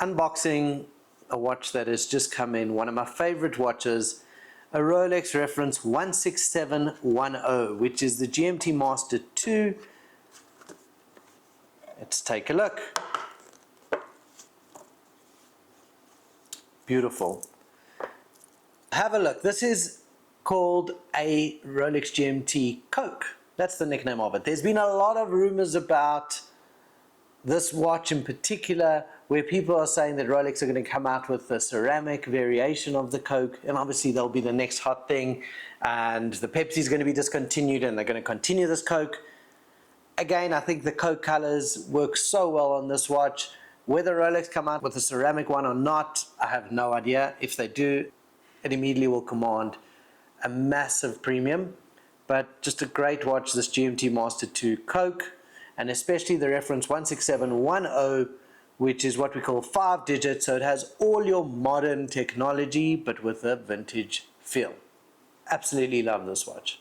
unboxing a watch that has just come in, one of my favorite watches, a Rolex reference 16710, which is the GMT Master 2. Let's take a look. Beautiful. Have a look. This is called a Rolex GMT Coke. That's the nickname of it. There's been a lot of rumors about this watch in particular, where people are saying that Rolex are going to come out with a ceramic variation of the Coke, and obviously they'll be the next hot thing, and the Pepsi is going to be discontinued and they're going to continue this Coke. Again, I think the Coke colors work so well on this watch. Whether Rolex come out with a ceramic one or not, I have no idea. If they do, it immediately will command a massive premium. But just a great watch, this GMT Master 2 Coke, and especially the reference 16710, which is what we call 5 digits, so it has all your modern technology but with a vintage feel. Absolutely love this watch.